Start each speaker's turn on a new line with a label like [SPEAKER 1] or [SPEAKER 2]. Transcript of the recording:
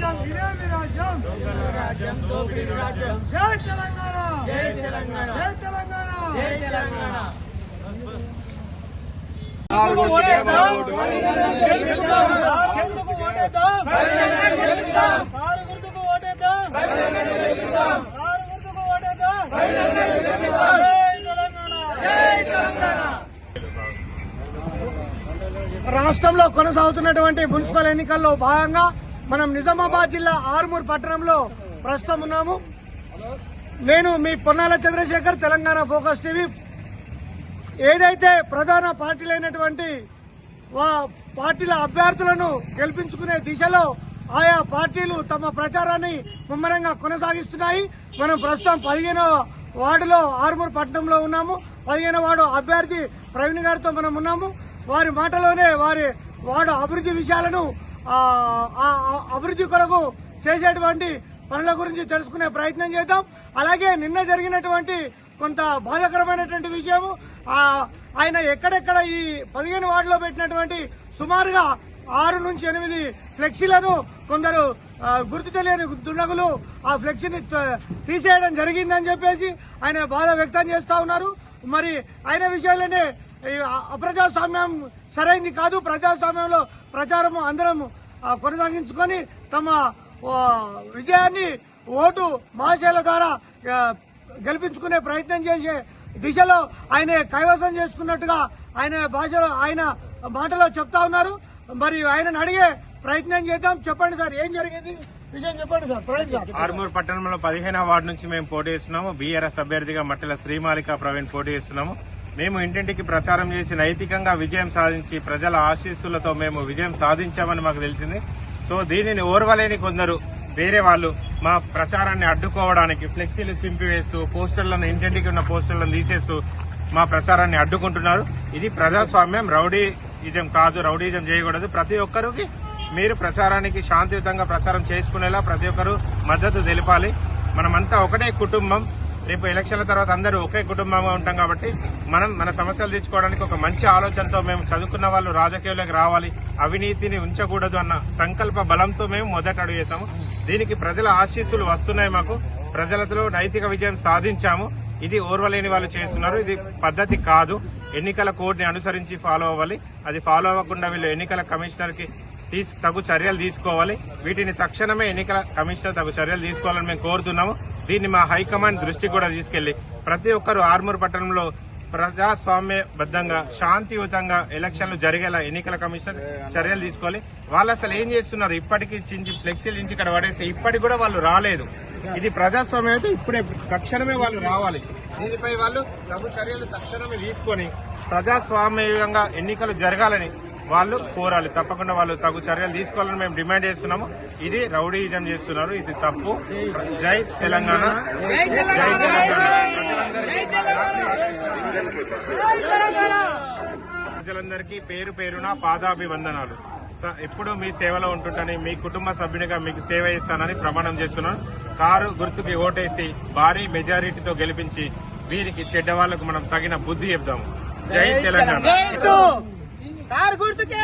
[SPEAKER 1] రాజ్యం ఇదేమి రాజ్యం
[SPEAKER 2] రాజ్యం దోపిడీ రాజ్యం
[SPEAKER 1] జై తెలంగాణ
[SPEAKER 2] జై తెలంగాణ
[SPEAKER 1] జై తెలంగాణ
[SPEAKER 2] జై తెలంగాణ
[SPEAKER 1] రాష్ట్రంలో కొనసాగుతున్నటువంటి మున్సిపల్ ఎన్నికల్లో భాగంగా మనం నిజామాబాద్ జిల్లా ఆర్మూర్ పట్టణంలో ప్రస్తుతం ఉన్నాము. నేను మీ పొన్నాల చంద్రశేఖర్, తెలంగాణ ఫోకస్ టీవీ. ఏదైతే ప్రధాన పార్టీలైనటువంటి పార్టీల అభ్యర్థులను గెలిపించుకునే దిశలో ఆయా పార్టీలు తమ ప్రచారాన్ని ముమ్మరంగా కొనసాగిస్తున్నాయి. మనం ప్రస్తుతం 15వ వార్డులో ఆర్మూర్ పట్టణంలో ఉన్నాము. 15వ వార్డు అభ్యర్థి ప్రవీణ్ గారితో మనం ఉన్నాము. వారి మాటలోనే వారి వార్డు అభివృద్ధి విషయాలను అభివృద్ధి కొరకు చేసేటువంటి పనుల గురించి తెలుసుకునే ప్రయత్నం చేద్దాం. అలాగే నిన్న జరిగినటువంటి కొంత బాధాకరమైనటువంటి విషయము, ఆయన ఎక్కడెక్కడ ఈ 15 వార్డులో పెట్టినటువంటి సుమారుగా 6 నుంచి 8 ఫ్లెక్సీలను కొందరు గుర్తు తెలియని దుండగులు ఆ ఫ్లెక్సీని తీసేయడం జరిగిందని చెప్పేసి ఆయన బాధ వ్యక్తం చేస్తా ఉన్నారు. మరి ఆయన విషయాలనే అప్రజాస్వామ్యం సరైంది కాదు. ప్రజాస్వామ్యంలో ప్రచారం అందరం కొనసాగించుకొని తమ విజయాన్ని ఓటు మహాశైల ద్వారా గెలిపించుకునే ప్రయత్నం చేసే దిశలో ఆయన కైవసం చేసుకున్నట్టుగా ఆయన మాటలో చెప్తా ఉన్నారు. మరి ఆయనను అడిగే ప్రయత్నం చేద్దాం. చెప్పండి సార్, ఏం జరిగింది విషయం చెప్పండి సార్.
[SPEAKER 3] ఆర్మూర్ పట్టణంలో 15వ వార్డు నుంచి మేము పోటీ చేస్తున్నాము. బీఆర్ఎస్ అభ్యర్థిగా మట్టెల శ్రీమాలిక ప్రవీణ్ పోటీ చేస్తున్నాము. మేము ఇంటింటికి ప్రచారం చేసి నైతికంగా విజయం సాధించి ప్రజల ఆశీస్సులతో మేము విజయం సాధించామని మాకు తెలిసింది. సో దీనిని ఓర్వలేని కొందరు వేరే వాళ్ళు మా ప్రచారాన్ని అడ్డుకోవడానికి ఫ్లెక్సీలు చింపివేస్తూ పోస్టర్లను, ఇంటింటికి ఉన్న పోస్టర్లను తీసేస్తూ మా ప్రచారాన్ని అడ్డుకుంటున్నారు. ఇది ప్రజాస్వామ్యం, రౌడీయిజం కాదు. రౌడీయిజం చేయకూడదు. ప్రతి ఒక్కరికి మీరు ప్రచారానికి శాంతియుతంగా ప్రచారం చేసుకునేలా ప్రతి ఒక్కరు మద్దతు తెలిపాలి. మనమంతా ఒకటే కుటుంబం. రేపు ఎలక్షన్ల తర్వాత అందరూ ఒకే కుటుంబంగా ఉంటాం కాబట్టి మనం మన సమస్యలు తెచ్చుకోవడానికి ఒక మంచి ఆలోచనతో మేము చదువుకున్న వాళ్ళు రాజకీయాల్లోకి రావాలి, అవినీతిని ఉంచకూడదు అన్న సంకల్ప బలంతో మేము మొదట అడుగు చేశాము. దీనికి ప్రజల ఆశీస్సులు వస్తున్నాయి. మాకు ప్రజలతో నైతిక విజయం సాధించాము. ఇది ఓర్వలేని వాళ్ళు చేస్తున్నారు. ఇది పద్ధతి కాదు. ఎన్నికల కోడ్ని అనుసరించి ఫాలో అవ్వాలి. అది ఫాలో అవ్వకుండా వీళ్ళు ఎన్నికల కమిషనర్ కి తగు చర్యలు తీసుకోవాలి. వీటిని తక్షణమే ఎన్నికల కమిషనర్ తగు చర్యలు తీసుకోవాలని మేము కోరుతున్నాము. దీన్ని మా హైకమాండ్ దృష్టికి కూడా తీసుకెళ్లి ప్రతి ఒక్కరు ఆర్మూర్ పట్టణంలో ప్రజాస్వామ్యబద్దంగా శాంతియుతంగా ఎలక్షన్లు జరిగేలా ఎన్నికల కమిషనర్ చర్యలు తీసుకోవాలి. వాళ్ళు అసలు ఏం చేస్తున్నారు? ఇప్పటికీ ఫ్లెక్సీలు నుంచి ఇక్కడ పడేస్తే ఇప్పటికి కూడా వాళ్ళు రాలేదు. ఇది ప్రజాస్వామ్యం అయితే ఇప్పుడే తక్షణమే వాళ్ళు రావాలి. దీనిపై వాళ్ళు తగు చర్యలు తక్షణమే తీసుకొని ప్రజాస్వామ్యంగా ఎన్నికలు జరగాలని వాళ్ళు కోరాలి. తప్పకుండా వాళ్ళు తగు చర్యలు తీసుకోవాలని మేము డిమాండ్ చేస్తున్నాము. ఇది రౌడీయిజం చేస్తున్నారు. ఇది తప్పు. జై తెలంగాణ, జై తెలంగాణ. ప్రజలందరికీ పేరు పేరున పాదాభివందనాలు. ఎప్పుడు మీ సేవలో ఉంటుంటని, మీ కుటుంబ సభ్యునిగా మీకు సేవ చేస్తానని ప్రమాణం చేస్తున్నాను. కారు గుర్తుకి ఓటేసి భారీ మెజారిటీతో గెలిపించి వీరికి చెడ్డ వాళ్లకు మనం తగిన బుద్ధి చెప్దాము. జై తెలంగాణ.
[SPEAKER 2] కారు గుర్తుకే